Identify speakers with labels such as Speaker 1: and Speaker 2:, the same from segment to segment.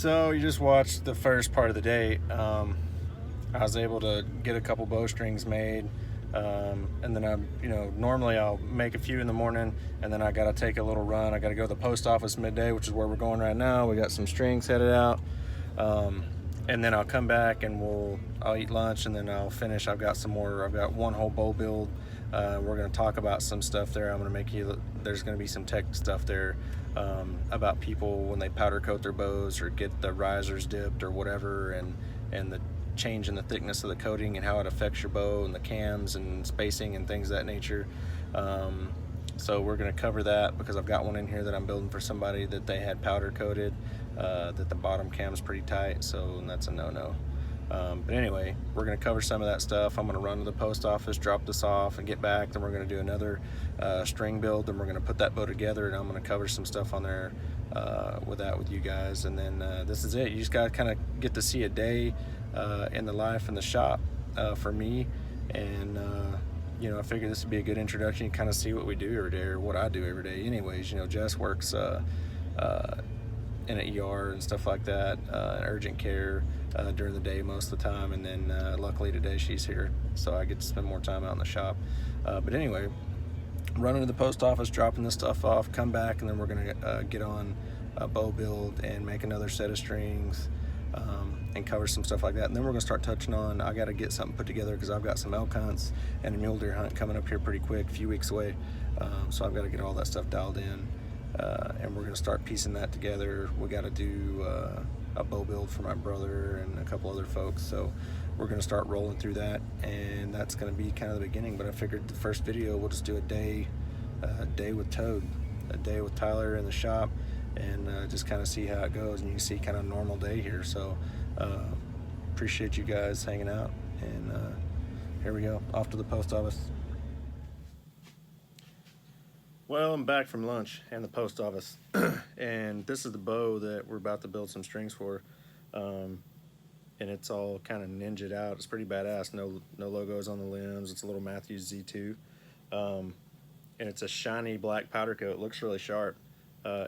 Speaker 1: So you just watched the first part of the day. I was able to get a couple bowstrings made, and then normally I'll make a few in the morning, and then I got to take a little run. I got to go to the post office midday, which is where we're going right now. We got some strings headed out, and then I'll come back and I'll eat lunch, and then I'll finish. I've got some more. I've got one whole bow build. We're going to talk about some stuff there. I'm going to make you. There's going to be some tech stuff there about people when they powder coat their bows or get the risers dipped or whatever, and the change in the thickness of the coating and how it affects your bow and the cams and spacing and things of that nature. So we're going to cover that because I've got one in here that I'm building for somebody that they had powder coated, that the bottom cam's pretty tight, so that's a no-no. But anyway, we're going to cover some of that stuff. I'm going to run to the post office, drop this off, and get back. Then we're going to do another string build. Then we're going to put that bow together, and I'm going to cover some stuff on there with you guys. And then this is it. You just got to kind of get to see a day in the life in the shop for me. And I figured this would be a good introduction. You kind of see what we do every day, or what I do every day. Anyways, Jess works in an ER and stuff like that, urgent care during the day most of the time, and then luckily today she's here, so I get to spend more time out in the shop. But anyway, running to the post office, dropping this stuff off, come back, and then we're gonna get on a bow build and make another set of strings, and cover some stuff like that. And then we're gonna start touching on, I gotta get something put together because I've got some elk hunts and a mule deer hunt coming up here pretty quick, a few weeks away. So I've got to get all that stuff dialed in. And we're going to start piecing that together. We got to do a bow build for my brother and a couple other folks, so we're going to start rolling through that, and that's going to be kind of the beginning. But I figured the first video we'll just do a day with Toad, a day with Tyler in the shop, and just kind of see how it goes. And you can see kind of a normal day here. So appreciate you guys hanging out, and here we go, off to the post office. Well, I'm back from lunch and the post office, and this is the bow that we're about to build some strings for, and it's all kind of ninja'd out. It's pretty badass. No logos on the limbs. It's a little Matthews Z2, and it's a shiny black powder coat. It looks really sharp.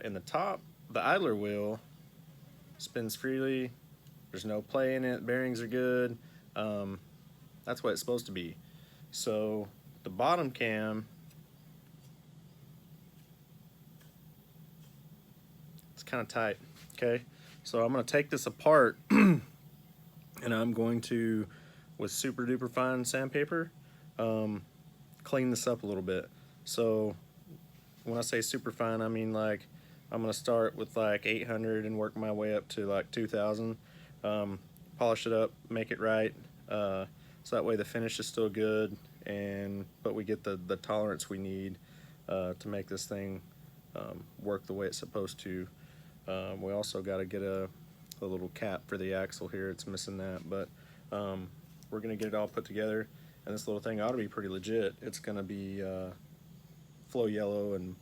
Speaker 1: In the top, the idler wheel spins freely. There's no play in it. Bearings are good. That's what it's supposed to be. So the bottom cam, kind of tight. Okay, so I'm going to take this apart and I'm going to, with super duper fine sandpaper, clean this up a little bit. So when I say super fine, I mean like I'm going to start with like 800 and work my way up to like 2000. Polish it up, make it right, so that way the finish is still good, but we get the tolerance we need to make this thing work the way it's supposed to. We also got to get a little cap for the axle here. It's missing that, but we're going to get it all put together, and this little thing ought to be pretty legit. It's going to be flow yellow and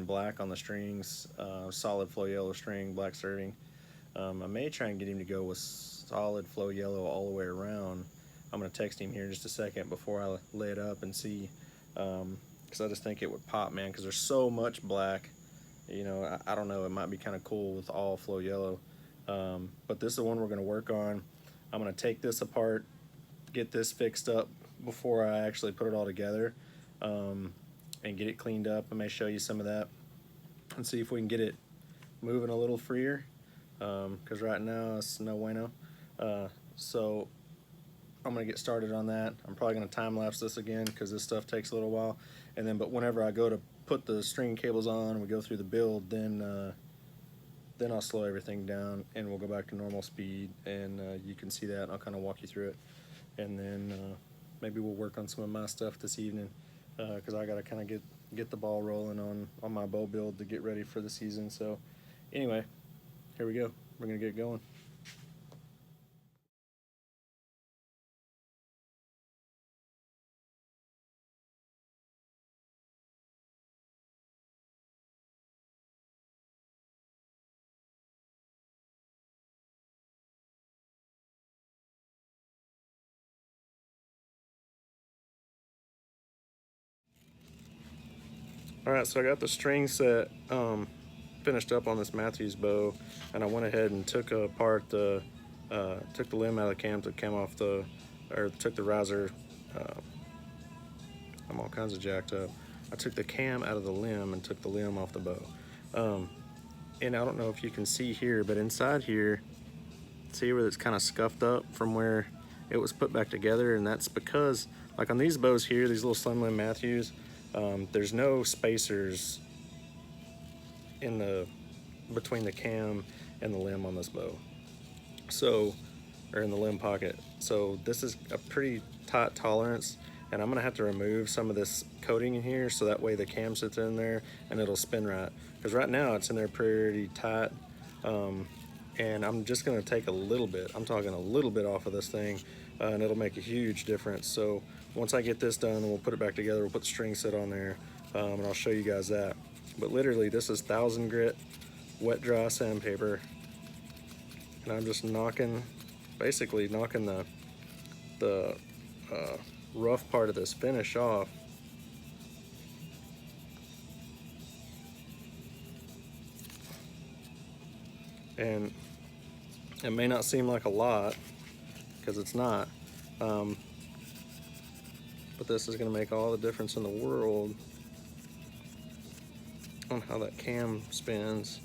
Speaker 1: black on the strings, solid flow yellow string, black serving. I may try and get him to go with solid flow yellow all the way around. I'm going to text him here in just a second before I lay it up and see, because I just think it would pop, man, because there's so much black. I don't know, it might be kind of cool with all flow yellow, but this is the one we're going to work on. I'm going to take this apart, get this fixed up before I actually put it all together, and get it cleaned up. I may show you some of that and see if we can get it moving a little freer, because right now it's no bueno. So I'm going to get started on that. I'm probably going to time lapse this again because this stuff takes a little while, but whenever I go to put the string cables on and we go through the build, then I'll slow everything down and we'll go back to normal speed, and you can see that, and I'll kind of walk you through it, and then maybe we'll work on some of my stuff this evening, because I got to kind of get the ball rolling on my bow build to get ready for the season. So anyway, here we go. We're gonna get going. All right, so I got the string set. finished up on this Mathews bow, and I went ahead and took apart the took the limb out of the cam, took took the riser. I'm all kinds of jacked up. I took the cam out of the limb and took the limb off the bow. And I don't know if you can see here, but inside here, see where it's kind of scuffed up from where it was put back together, and that's because, like on these bows here, these little slim limb Mathews, there's no spacers in between the cam and the limb on this bow, so, or in the limb pocket. So this is a pretty tight tolerance, and I'm gonna have to remove some of this coating in here so that way the cam sits in there and it'll spin right. Because right now it's in there pretty tight, and I'm just gonna take a little bit, I'm talking a little bit off of this thing, and it'll make a huge difference. So once I get this done, we'll put it back together, we'll put the string set on there, and I'll show you guys that. But literally, this is 1000 grit wet dry sandpaper, and I'm just basically knocking the rough part of this finish off. And it may not seem like a lot, because it's not, but this is going to make all the difference in the world on how that cam spins,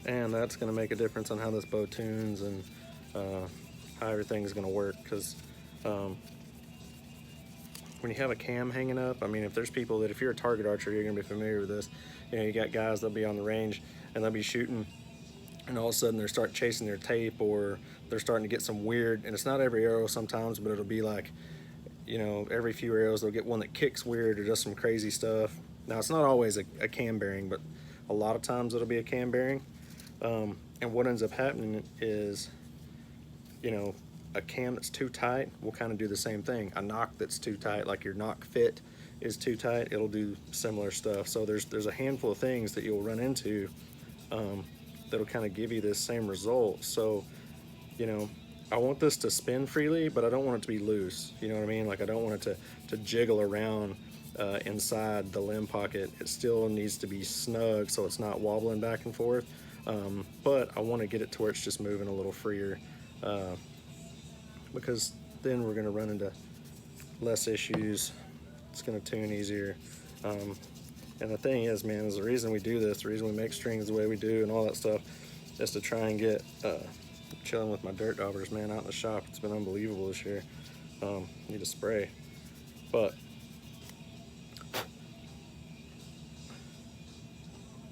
Speaker 1: and that's going to make a difference on how this bow tunes and how everything's going to work. Because when you have a cam hanging up, I mean, if there's people that, if you're a target archer, you're going to be familiar with this. You know, you got guys that'll be on the range and they'll be shooting, and all of a sudden they start chasing their tape, or they're starting to get some weird, and it's not every arrow sometimes, but it'll be like, you know, every few arrows they'll get one that kicks weird or does some crazy stuff. Now, it's not always a cam bearing, but a lot of times it'll be a cam bearing. And what ends up happening is, you know, a cam that's too tight will kind of do the same thing. A nock that's too tight, like your nock fit is too tight, it'll do similar stuff. So there's a handful of things that you'll run into that'll kind of give you this same result. So, you know, I want this to spin freely, but I don't want it to be loose. You know what I mean? Like, I don't want it to jiggle around inside the limb pocket. It still needs to be snug so it's not wobbling back and forth. But I want to get it to where it's just moving a little freer, because then we're going to run into less issues. It's going to tune easier. And the thing is, man, is the reason we do this, the reason we make strings the way we do and all that stuff, is to try and get chilling with my dirt daubers, man, out in the shop. It's been unbelievable this year. Need to spray, but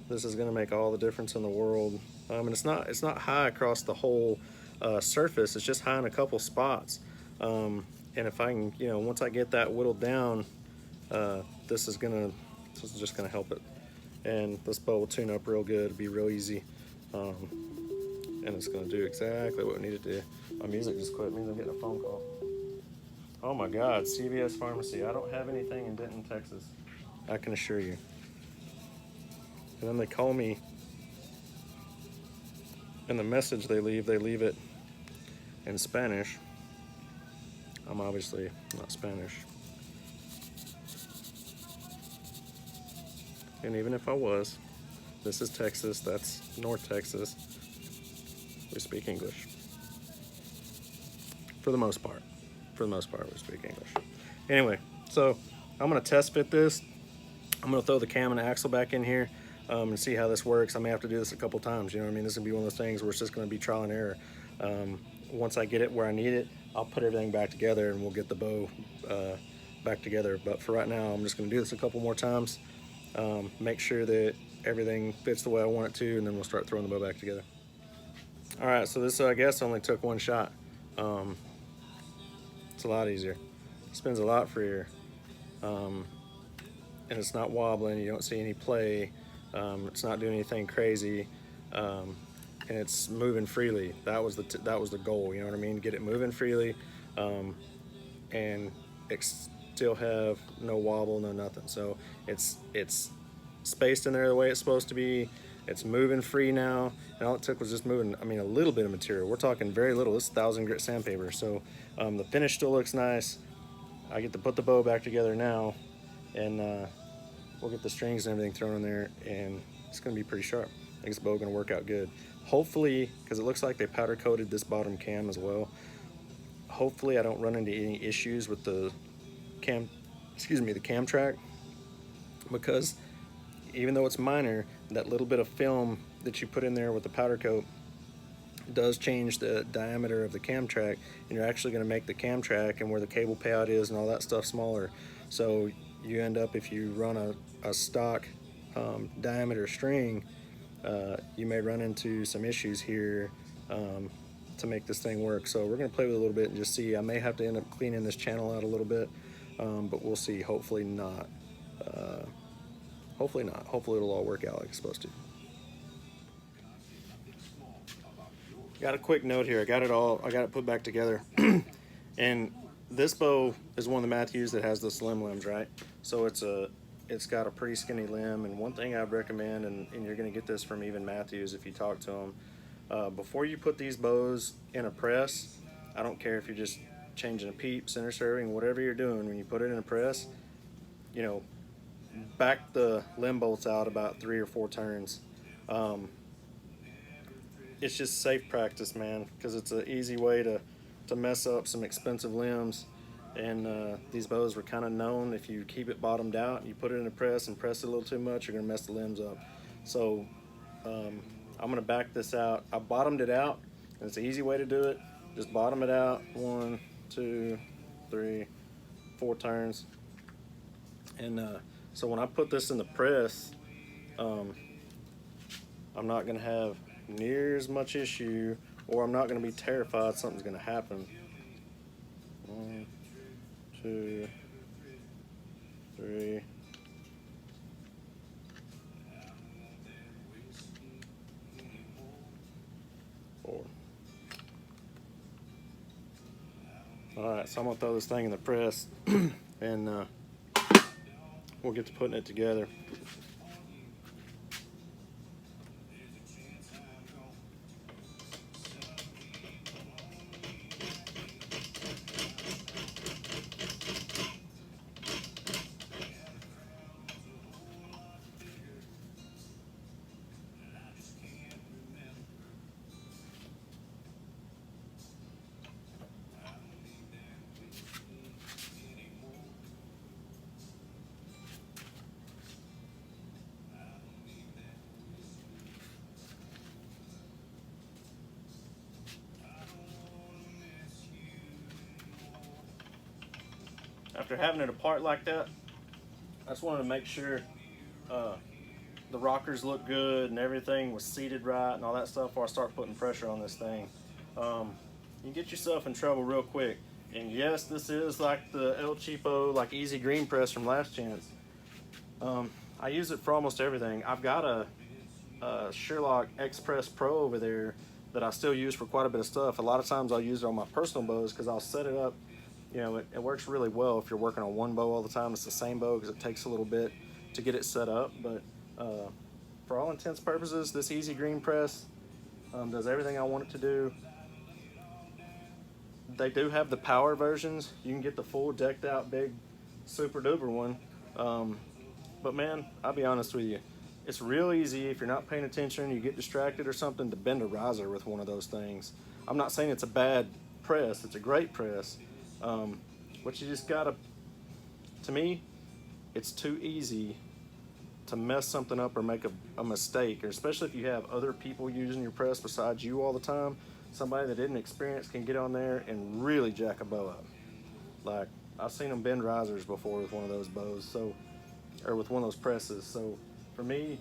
Speaker 1: this is going to make all the difference in the world. And it's not high across the whole surface. It's just high in a couple spots. And if I can, you know, once I get that whittled down, this is just gonna help it. And this bow will tune up real good, be real easy. And it's gonna do exactly what we need to do. My music just quit, it means I'm getting a phone call. Oh my God, CVS Pharmacy. I don't have anything in Denton, Texas, I can assure you. And then they call me, and the message they leave it in Spanish. I'm obviously not Spanish. And even if I was, this is Texas, that's North Texas. We speak English. For the most part. For the most part, we speak English. Anyway, so I'm gonna test fit this. I'm gonna throw the cam and the axle back in here and see how this works. I may have to do this a couple times, you know what I mean? This is gonna be one of those things where it's just gonna be trial and error. Once I get it where I need it, I'll put everything back together and we'll get the bow back together. But for right now, I'm just gonna do this a couple more times. Make sure that everything fits the way I want it to, and then we'll start throwing the bow back together. All right, so this, I guess, only took one shot. It's a lot easier. It spins a lot freer. And it's not wobbling, you don't see any play. It's not doing anything crazy. And it's moving freely. That was the goal, you know what I mean? Get it moving freely, and still have no wobble, no nothing. So it's spaced in there the way it's supposed to be. It's moving free now, and all it took was just moving, I mean, a little bit of material. We're talking very little. This is 1000 grit sandpaper. So the finish still looks nice. I get to put the bow back together now, and we'll get the strings and everything thrown in there, and it's gonna be pretty sharp. I think this bow gonna work out good. Hopefully, because it looks like they powder coated this bottom cam as well. Hopefully I don't run into any issues with the cam, the cam track, because even though it's minor, that little bit of film that you put in there with the powder coat does change the diameter of the cam track, and you're actually going to make the cam track and where the cable payout is and all that stuff smaller. So you end up, if you run a stock diameter string, you may run into some issues here to make this thing work. So we're going to play with it a little bit and just see. I may have to end up cleaning this channel out a little bit, but we'll see. Hopefully not. Hopefully not. Hopefully it'll all work out like it's supposed to. Got a quick note here. I got it put back together. And this bow is one of the Mathews that has the slim limbs, right? So it's got a pretty skinny limb. And one thing I'd recommend, and you're gonna get this from even Mathews if you talk to them, before you put these bows in a press, I don't care if you're just changing a peep, center serving, whatever you're doing, when you put it in a press, you know, back the limb bolts out about 3 or 4 turns. It's just safe practice, man, because it's an easy way to mess up some expensive limbs. And these bows were kind of known, if you keep it bottomed out, you put it in a press and press it a little too much, you're gonna mess the limbs up. So I'm gonna back this out. I bottomed it out, and it's an easy way to do it. Just bottom it out, 1, 2, 3, 4 turns. And so when I put this in the press, I'm not gonna have near as much issue, or I'm not going to be terrified something's going to happen. 1, 2, 3. Alright, so I'm going to throw this thing in the press and we'll get to putting it together. After having it apart like that, I just wanted to make sure the rockers look good and everything was seated right and all that stuff before I start putting pressure on this thing. You get yourself in trouble real quick. And yes, this is like the El Cheapo, like easy green press from Last Chance. I use it for almost everything. I've got a Sherlock X-Press Pro over there that I still use for quite a bit of stuff. A lot of times I'll use it on my personal bows because I'll set it up. You know, it works really well if you're working on one bow all the time. It's the same bow because it takes a little bit to get it set up. But for all intents and purposes, this easy green press does everything I want it to do. They do have the power versions. You can get the full decked out big super duper one. But man, I'll be honest with you. It's real easy if you're not paying attention, you get distracted or something, to bend a riser with one of those things. I'm not saying it's a bad press. It's a great press. But you just gotta, to me, it's too easy to mess something up or make a mistake, or especially if you have other people using your press besides you all the time. Somebody that isn't experienced can get on there and really jack a bow up. Like, I've seen them bend risers before with one of those bows, so, or with one of those presses. So for me,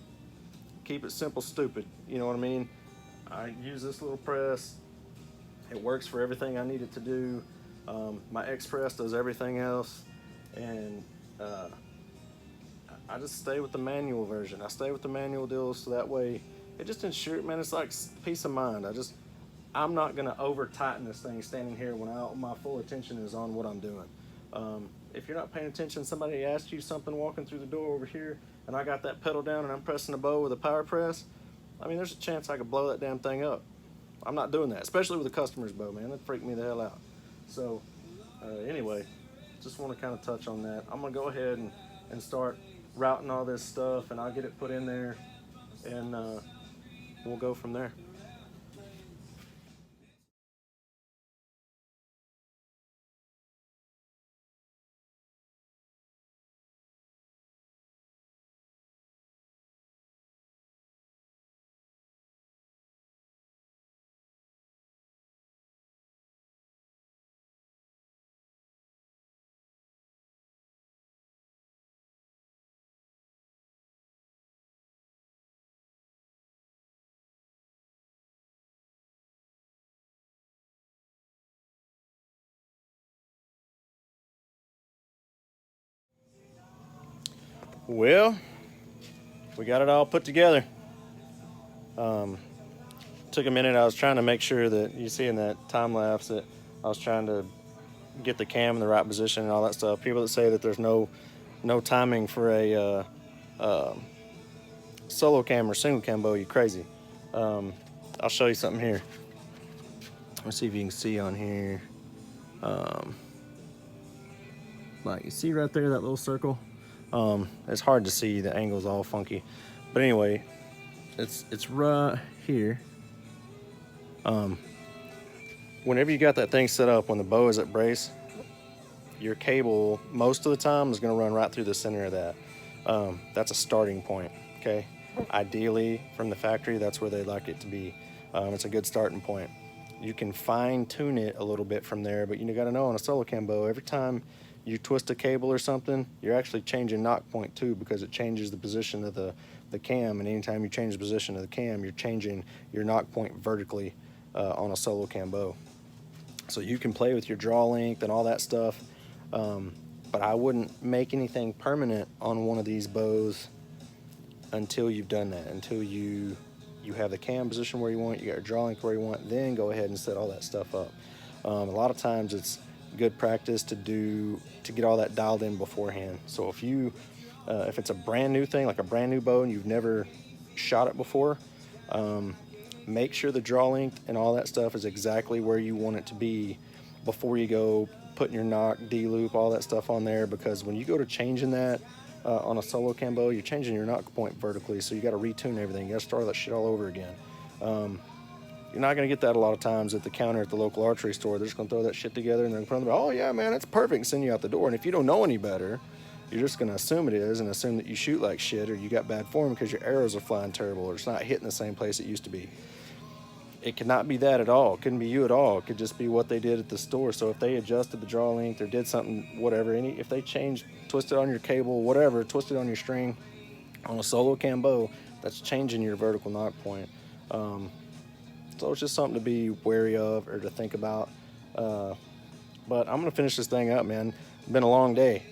Speaker 1: keep it simple, stupid. You know what I mean? I use this little press. It works for everything I need it to do. My X-Press does everything else, and I just stay with the manual version. I stay with the manual deals, so that way it just ensures, man, it's like peace of mind. I'm not gonna over tighten this thing standing here when my full attention is on what I'm doing. If you're not paying attention, somebody asks you something walking through the door over here, and I got that pedal down and I'm pressing the bow with a power press, I mean, there's a chance I could blow that damn thing up. I'm not doing that, especially with a customer's bow, man. That'd freak me the hell out. So anyway, just want to kind of touch on that. I'm gonna go ahead and start routing all this stuff, and I'll get it put in there, and we'll go from there. Well, we got it all put together. Took a minute. I was trying to make sure that you see in that time lapse that I was trying to get the cam in the right position and all that stuff. People that say that there's no timing for a solo cam or single cam bow, you crazy. I'll show you something here. Let's see if you can see on here. Like you see right there, that little circle. It's hard to see, the angle's all funky, but anyway, it's right here. Whenever you got that thing set up, when the bow is at brace, your cable most of the time is going to run right through the center of that. That's a starting point. Okay, ideally from the factory, that's where they like it to be. It's a good starting point. You can fine tune it a little bit from there, but you got to know on a solo cam bow, every time you twist a cable or something, you're actually changing knock point too, because it changes the position of the cam, and anytime you change the position of the cam, you're changing your knock point vertically on a solo cam bow. So you can play with your draw length and all that stuff, but I wouldn't make anything permanent on one of these bows until you've done that, until you have the cam position where you want, you got your draw length where you want, then go ahead and set all that stuff up. A lot of times it's good practice to get all that dialed in beforehand. So if it's a brand new thing, like a brand new bow, and you've never shot it before, make sure the draw length and all that stuff is exactly where you want it to be before you go putting your knock, D-loop, all that stuff on there, because when you go to changing that on a solo cam bow, you're changing your knock point vertically, so you got to retune everything. You got to start that shit all over again. You're not going to get that a lot of times at the counter at the local archery store. They're just going to throw that shit together and they're going to oh yeah, man, it's perfect, and send you out the door. And if you don't know any better, you're just going to assume it is, and assume that you shoot like shit, or you got bad form because your arrows are flying terrible, or it's not hitting the same place it used to be. It could not be that at all. It couldn't be you at all. It could just be what they did at the store. So if they adjusted the draw length or did something, whatever, if they changed, twisted on your cable, whatever, twisted on your string on a solo cam bow, that's changing your vertical knock point. So it's just something to be wary of or to think about. But I'm gonna finish this thing up, man. It's been a long day.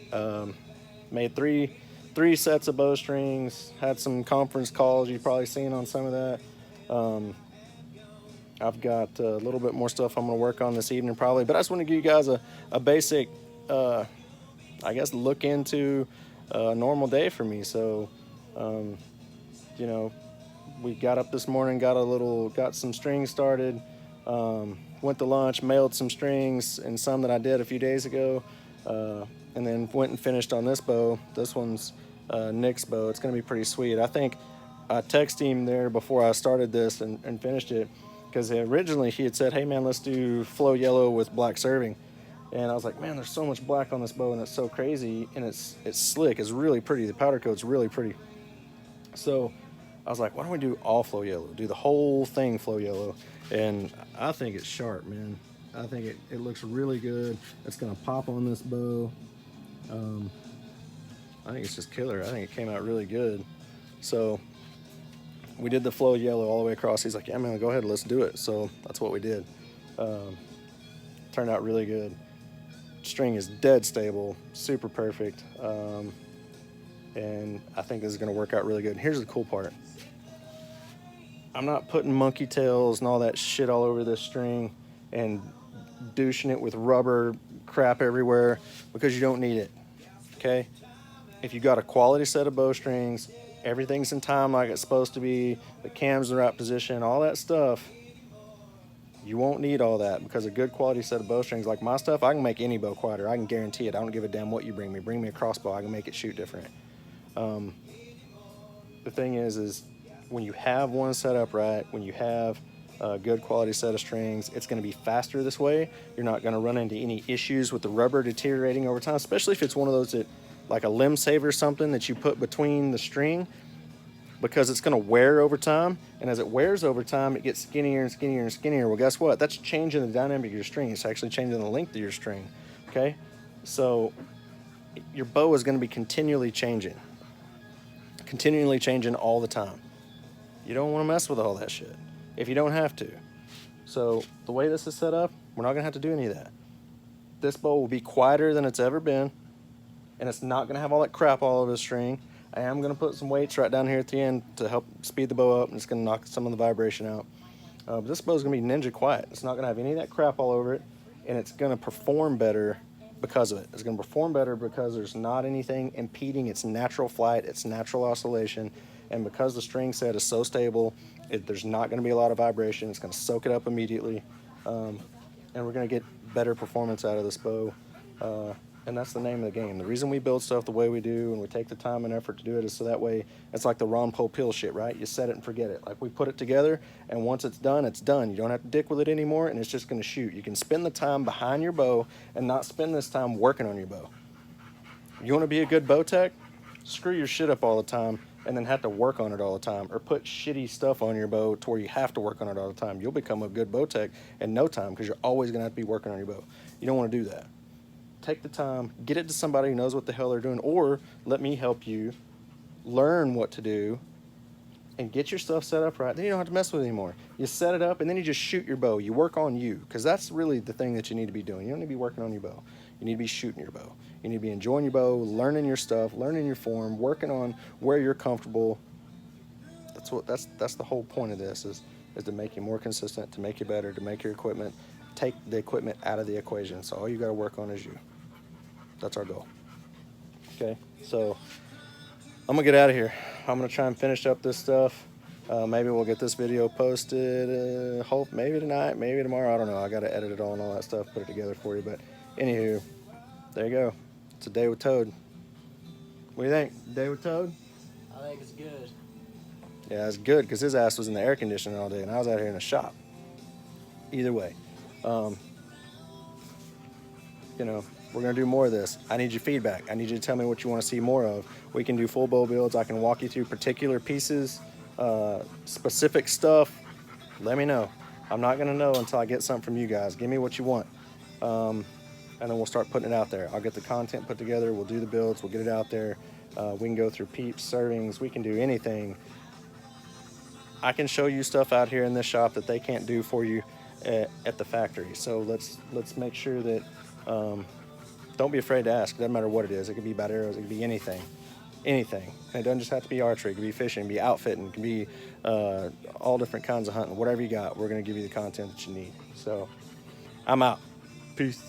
Speaker 1: Made three sets of bowstrings, had some conference calls, you've probably seen on some of that. I've got a little bit more stuff I'm going to work on this evening probably, but I just want to give you guys a basic, I guess, look into a normal day for me. So, we got up this morning, got some strings started, went to lunch, mailed some strings and some that I did a few days ago, and then went and finished on this bow. This one's Nick's bow. It's going to be pretty sweet. I think I texted him there before I started this and finished it, because originally he had said, hey man, let's do flow yellow with black serving. And I was like, man, there's so much black on this bow and it's so crazy, and it's slick, it's really pretty, the powder coat's really pretty. So I was like, why don't we do all flow yellow, do the whole thing flow yellow? And I think it's sharp, man. I think it looks really good. It's gonna pop on this bow. I think it's just killer. I think it came out really good. So we did the flow yellow all the way across. He's like, yeah, man, go ahead, let's do it. So that's what we did. Turned out really good. String is dead stable, super perfect. And I think this is gonna work out really good. And here's the cool part. I'm not putting monkey tails and all that shit all over this string and douching it with rubber crap everywhere, because you don't need it, okay? If you got a quality set of bowstrings, everything's in time like it's supposed to be, the cam's in the right position, all that stuff, you won't need all that, because a good quality set of bowstrings, like my stuff, I can make any bow quieter. I can guarantee it. I don't give a damn what you bring me. Bring me a crossbow, I can make it shoot different. The thing is when you have one set up right, when you have a good quality set of strings, it's going to be faster this way. You're not going to run into any issues with the rubber deteriorating over time, especially if it's one of those that, like a limb saver or something that you put between the string, because it's going to wear over time. And as it wears over time, it gets skinnier and skinnier and skinnier. Well, guess what? That's changing the dynamic of your string. It's actually changing the length of your string. Okay, so your bow is going to be continually changing all the time. You don't want to mess with all that shit if you don't have to. So the way this is set up, we're not going to have to do any of that. This bow will be quieter than it's ever been, and it's not going to have all that crap all over the string. I am going to put some weights right down here at the end to help speed the bow up, and it's going to knock some of the vibration out. But this bow is going to be ninja quiet. It's not going to have any of that crap all over it, and it's going to perform better because of it. It's going to perform better because there's not anything impeding its natural flight, its natural oscillation, and because the string set is so stable, there's not going to be a lot of vibration. It's going to soak it up immediately, and we're going to get better performance out of this bow, and that's the name of the game. The reason we build stuff the way we do and we take the time and effort to do it is so that way it's like the Ron Popeil shit, right? You set it and forget it. Like, we put it together, and once it's done, it's done. You don't have to dick with it anymore, and it's just going to shoot. You can spend the time behind your bow and not spend this time working on your bow. You want to be a good bow tech? Screw your shit up all the time and then have to work on it all the time, or put shitty stuff on your bow to where you have to work on it all the time. You'll become a good bow tech in no time because you're always going to have to be working on your bow. You don't want to do that. Take the time, get it to somebody who knows what the hell they're doing, or let me help you learn what to do and get your stuff set up right. Then you don't have to mess with it anymore. You set it up, and then you just shoot your bow. You work on you, because that's really the thing that you need to be doing. You don't need to be working on your bow. You need to be shooting your bow. You need to be enjoying your bow, learning your stuff, learning your form, working on where you're comfortable. That's the whole point of this, is to make you more consistent, to make you better, to make your equipment, take the equipment out of the equation. So all you got to work on is you. That's our goal. Okay, so I'm gonna get out of here. I'm gonna try and finish up this stuff. Maybe we'll get this video posted, hope maybe tonight, maybe tomorrow, I don't know. I gotta edit it all and all that stuff, put it together for you. But anywho, there you go. It's a day with Toad. What do you think? Day with Toad?
Speaker 2: I think it's good.
Speaker 1: Yeah, it's good because his ass was in the air conditioning all day and I was out here in the shop. Either way, you know, we're gonna do more of this. I need your feedback. I need you to tell me what you want to see more of. We can do full bow builds. I can walk you through particular pieces, specific stuff. Let me know. I'm not gonna know until I get something from you guys. Give me what you want, and then we'll start putting it out there. I'll get the content put together. We'll do the builds. We'll get it out there. We can go through peeps, servings. We can do anything. I can show you stuff out here in this shop that they can't do for you at the factory. So let's make sure that don't be afraid to ask. It doesn't matter what it is. It could be about arrows. It could be anything. Anything. And it doesn't just have to be archery. It could be fishing. It could be outfitting. It could be all different kinds of hunting. Whatever you got, we're going to give you the content that you need. So I'm out. Peace.